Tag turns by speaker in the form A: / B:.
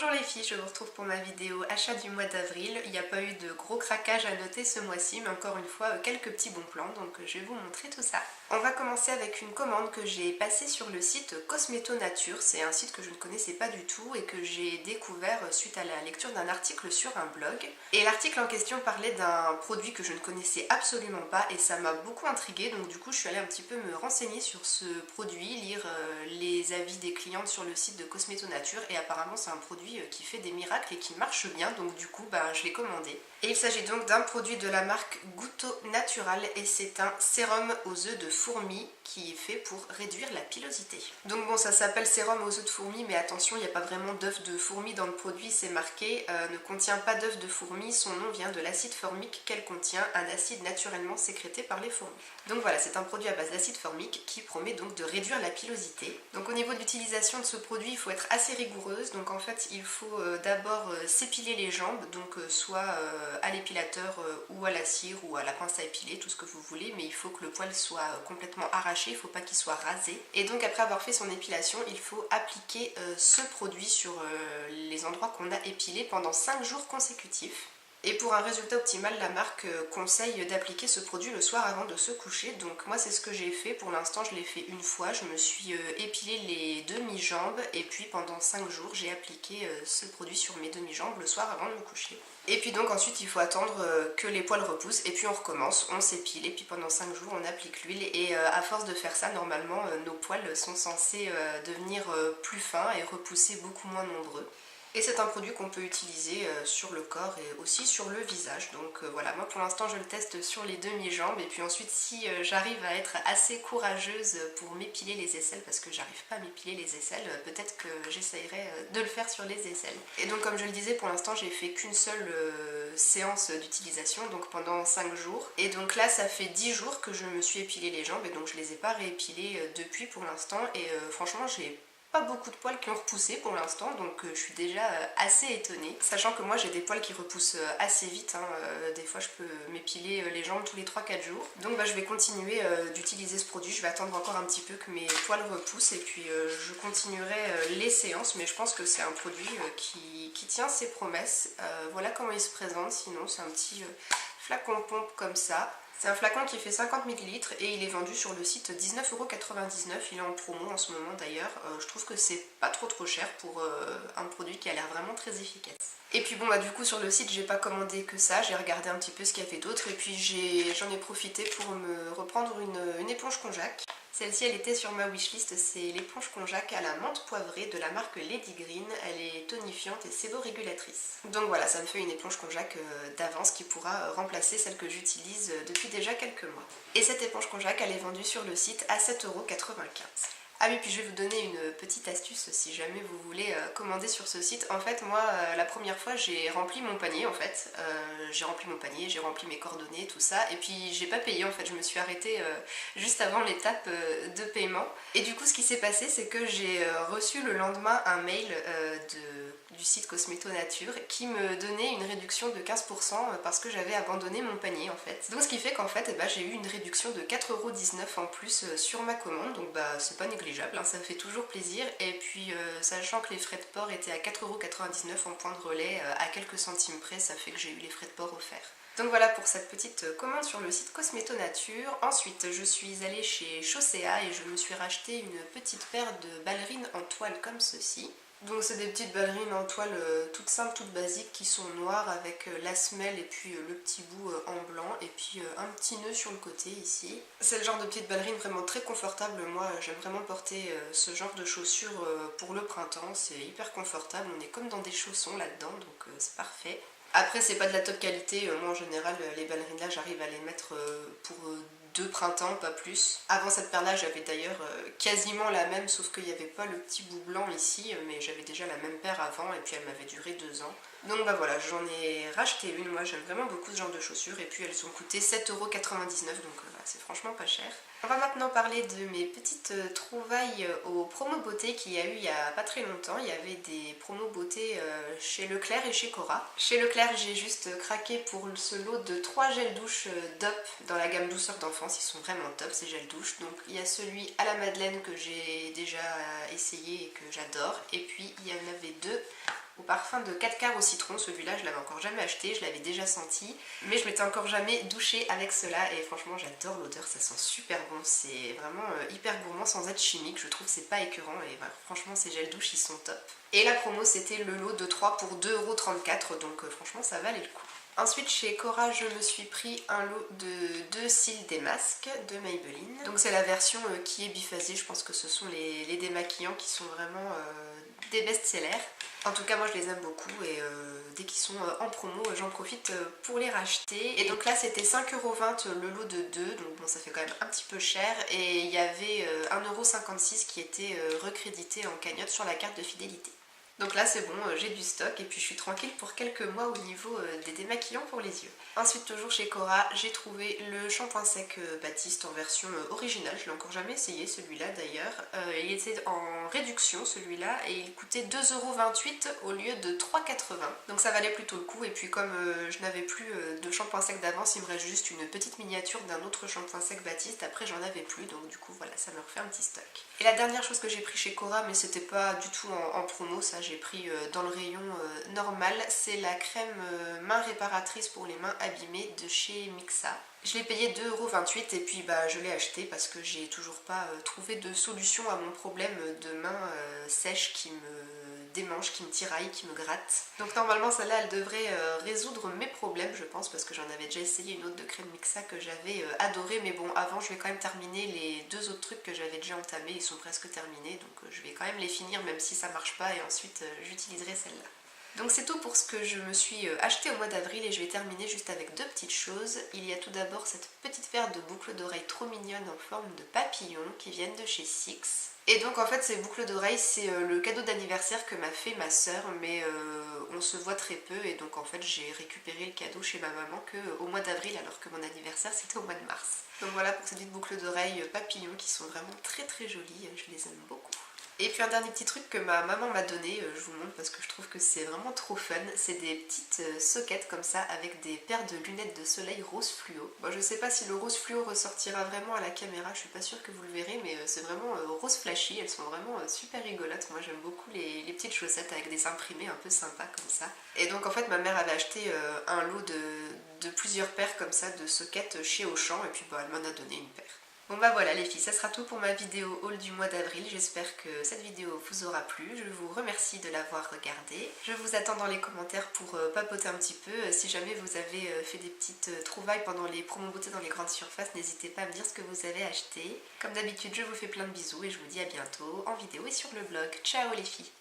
A: Bonjour les filles, je vous retrouve pour ma vidéo achat du mois d'avril. Il n'y a pas eu de gros craquage à noter ce mois-ci, mais encore une fois quelques petits bons plans, donc je vais vous montrer tout ça. On va commencer avec une commande que j'ai passée sur le site Cosmeto Nature. C'est un site que je ne connaissais pas du tout et que j'ai découvert suite à la lecture d'un article sur un blog. Et l'article en question parlait d'un produit que je ne connaissais absolument pas et ça m'a beaucoup intriguée, donc du coup je suis allée un petit peu me renseigner sur ce produit, lire les avis des clientes sur le site de Cosmeto Nature et apparemment c'est un produit qui fait des miracles et qui marche bien, donc du coup je l'ai commandé. Et il s'agit donc d'un produit de la marque Guto Natural et c'est un sérum aux œufs de fourmi qui est fait pour réduire la pilosité. Donc bon, ça s'appelle sérum aux œufs de fourmi, mais attention, il n'y a pas vraiment d'œufs de fourmi dans le produit, c'est marqué ne contient pas d'œufs de fourmi, son nom vient de l'acide formique qu'elle contient, un acide naturellement sécrété par les fourmis. Donc voilà, c'est un produit à base d'acide formique qui promet donc de réduire la pilosité. Donc au niveau de l'utilisation de ce produit, il faut être assez rigoureuse, donc en fait il faut d'abord s'épiler les jambes, donc soit à l'épilateur ou à la cire ou à la pince à épiler, tout ce que vous voulez, mais il faut que le poil soit complètement arraché, il ne faut pas qu'il soit rasé. Et donc après avoir fait son épilation, il faut appliquer ce produit sur les endroits qu'on a épilés pendant 5 jours consécutifs. Et pour un résultat optimal, la marque conseille d'appliquer ce produit le soir avant de se coucher. Donc moi c'est ce que j'ai fait, pour l'instant je l'ai fait une fois, je me suis épilé les demi-jambes et puis pendant 5 jours j'ai appliqué ce produit sur mes demi-jambes le soir avant de me coucher. Et puis donc ensuite il faut attendre que les poils repoussent et puis on recommence, on s'épile et puis pendant 5 jours on applique l'huile et à force de faire ça normalement nos poils sont censés devenir plus fins et repousser beaucoup moins nombreux. Et c'est un produit qu'on peut utiliser sur le corps et aussi sur le visage. Donc voilà, moi pour l'instant je le teste sur les demi-jambes et puis ensuite si j'arrive à être assez courageuse pour m'épiler les aisselles, parce que j'arrive pas à m'épiler les aisselles, peut-être que j'essayerai de le faire sur les aisselles. Et donc comme je le disais, pour l'instant j'ai fait qu'une seule séance d'utilisation, donc pendant 5 jours. Et donc là ça fait 10 jours que je me suis épilé les jambes et donc je les ai pas réépilées depuis pour l'instant et franchement j'ai pas beaucoup de poils qui ont repoussé pour l'instant, donc je suis déjà assez étonnée, sachant que moi j'ai des poils qui repoussent assez vite, hein. Des fois je peux m'épiler les jambes tous les 3-4 jours, donc je vais continuer d'utiliser ce produit, je vais attendre encore un petit peu que mes poils repoussent et puis je continuerai les séances, mais je pense que c'est un produit qui tient ses promesses. Voilà comment il se présente, sinon c'est un petit flacon pompe comme ça. C'est un flacon qui fait 50 ml et il est vendu sur le site 19,99 €. Il est en promo en ce moment d'ailleurs. Je trouve que c'est pas trop cher pour un produit qui a l'air vraiment très efficace. Et puis bon du coup sur le site j'ai pas commandé que ça, j'ai regardé un petit peu ce qu'il y avait d'autre et puis j'en ai profité pour me reprendre une éponge konjac. Celle-ci elle était sur ma wishlist, c'est l'éponge konjac à la menthe poivrée de la marque Lady Green. Elle est tonifiante et séborégulatrice. Donc voilà, ça me fait une éponge konjac d'avance qui pourra remplacer celle que j'utilise depuis déjà quelques mois. Et cette éponge konjac elle est vendue sur le site à 7,95 €. Ah oui, puis je vais vous donner une petite astuce si jamais vous voulez commander sur ce site. En fait, moi, la première fois, j'ai rempli mon panier, en fait. J'ai rempli mon panier, j'ai rempli mes coordonnées, tout ça. Et puis, j'ai pas payé, en fait. Je me suis arrêtée juste avant l'étape de paiement. Et du coup, ce qui s'est passé, c'est que j'ai reçu le lendemain un mail du site Cosmeto Nature qui me donnait une réduction de 15% parce que j'avais abandonné mon panier, en fait. Donc, ce qui fait qu'en fait, j'ai eu une réduction de 4,19 € en plus sur ma commande. Donc, c'est pas négligeable, hein, ça me fait toujours plaisir. Et puis sachant que les frais de port étaient à 4,99 € en point de relais, à quelques centimes près, ça fait que j'ai eu les frais de port offerts. Donc voilà pour cette petite commande sur le site Cosmeto Nature. Ensuite je suis allée chez Chaussea et je me suis racheté une petite paire de ballerines en toile comme ceci. Donc c'est des petites ballerines en toile toutes simples, toutes basiques qui sont noires avec la semelle et puis le petit bout en blanc et puis un petit nœud sur le côté ici. C'est le genre de petites ballerines vraiment très confortable. Moi j'aime vraiment porter ce genre de chaussures pour le printemps, c'est hyper confortable, on est comme dans des chaussons là-dedans donc c'est parfait. Après c'est pas de la top qualité, moi en général les ballerines là j'arrive à les mettre pour 2 printemps, pas plus. Avant cette paire là j'avais d'ailleurs quasiment la même sauf qu'il n'y avait pas le petit bout blanc ici, mais j'avais déjà la même paire avant et puis elle m'avait duré 2 ans. Donc voilà, j'en ai racheté une, moi j'aime vraiment beaucoup ce genre de chaussures et puis elles ont coûté 7,99 €, donc c'est franchement pas cher. On va maintenant parler de mes petites trouvailles aux promos beauté qu'il y a eu il y a pas très longtemps. Il y avait des promos beauté chez Leclerc et chez Cora. Chez Leclerc j'ai juste craqué pour ce lot de 3 gels douche DOP dans la gamme douceur d'enfance, ils sont vraiment top ces gels douche. Donc il y a celui à la madeleine que j'ai déjà essayé et que j'adore, et puis il y en avait 2 au parfum de 4 quarts au citron. Celui-là je l'avais encore jamais acheté, je l'avais déjà senti, mais je m'étais encore jamais douchée avec cela et franchement j'adore l'odeur, ça sent super bon, c'est vraiment hyper gourmand sans être chimique, je trouve c'est pas écœurant et bah, franchement ces gels douche ils sont top. Et la promo c'était le lot de 3 pour 2,34 €, donc franchement ça valait le coup. Ensuite chez Cora je me suis pris un lot de 2 cils démasques de Maybelline. Donc c'est la version qui est biphasée, je pense que ce sont les démaquillants qui sont vraiment des best-sellers. En tout cas moi je les aime beaucoup et dès qu'ils sont en promo j'en profite pour les racheter. Et donc là c'était 5,20 € le lot de 2, donc bon ça fait quand même un petit peu cher. Et il y avait 1,56 € qui était recrédité en cagnotte sur la carte de fidélité. Donc là c'est bon, j'ai du stock et puis je suis tranquille pour quelques mois au niveau des démaquillants pour les yeux. Ensuite toujours chez Cora, j'ai trouvé le shampoing sec Baptiste en version originale. Je l'ai encore jamais essayé celui-là d'ailleurs. Il était en réduction celui-là et il coûtait 2,28 € au lieu de 3,80 €. Donc ça valait plutôt le coup et puis comme je n'avais plus de shampoing sec d'avance, il me reste juste une petite miniature d'un autre shampoing sec Baptiste. Après j'en avais plus donc du coup voilà, ça me refait un petit stock. Et la dernière chose que j'ai pris chez Cora, mais c'était pas du tout en promo, ça j'ai pris dans le rayon normal, c'est la crème main réparatrice pour les mains abîmées de chez Mixa. Je l'ai payé 2,28 € et puis bah, je l'ai acheté parce que j'ai toujours pas trouvé de solution à mon problème de mains sèches qui me démangent, qui me tiraillent, qui me grattent. Donc normalement celle-là elle devrait résoudre mes problèmes je pense, parce que j'en avais déjà essayé une autre de crème Mixa que j'avais adorée, mais bon avant je vais quand même terminer les 2 autres trucs que j'avais déjà entamés, ils sont presque terminés donc je vais quand même les finir même si ça marche pas et ensuite j'utiliserai celle-là. Donc c'est tout pour ce que je me suis acheté au mois d'avril et je vais terminer juste avec 2 petites choses. Il y a tout d'abord cette petite paire de boucles d'oreilles trop mignonnes en forme de papillon qui viennent de chez Six. Et donc en fait ces boucles d'oreilles c'est le cadeau d'anniversaire que m'a fait ma soeur, mais on se voit très peu et donc en fait j'ai récupéré le cadeau chez ma maman qu'au mois d'avril alors que mon anniversaire c'était au mois de mars. Donc voilà pour ces petites boucles d'oreilles papillons qui sont vraiment très très jolies, je les aime beaucoup. Et puis un dernier petit truc que ma maman m'a donné, je vous montre parce que je trouve que c'est vraiment trop fun, c'est des petites soquettes comme ça avec des paires de lunettes de soleil rose fluo. Bon, je sais pas si le rose fluo ressortira vraiment à la caméra, je suis pas sûre que vous le verrez, mais c'est vraiment rose flashy, elles sont vraiment super rigolotes. Moi j'aime beaucoup les petites chaussettes avec des imprimés un peu sympas comme ça. Et donc en fait ma mère avait acheté un lot de plusieurs paires comme ça de soquettes chez Auchan et puis bah, elle m'en a donné une paire. Bon bah voilà les filles, ça sera tout pour ma vidéo haul du mois d'avril. J'espère que cette vidéo vous aura plu. Je vous remercie de l'avoir regardée. Je vous attends dans les commentaires pour papoter un petit peu. Si jamais vous avez fait des petites trouvailles pendant les promos beauté dans les grandes surfaces, n'hésitez pas à me dire ce que vous avez acheté. Comme d'habitude, je vous fais plein de bisous et je vous dis à bientôt en vidéo et sur le blog. Ciao les filles!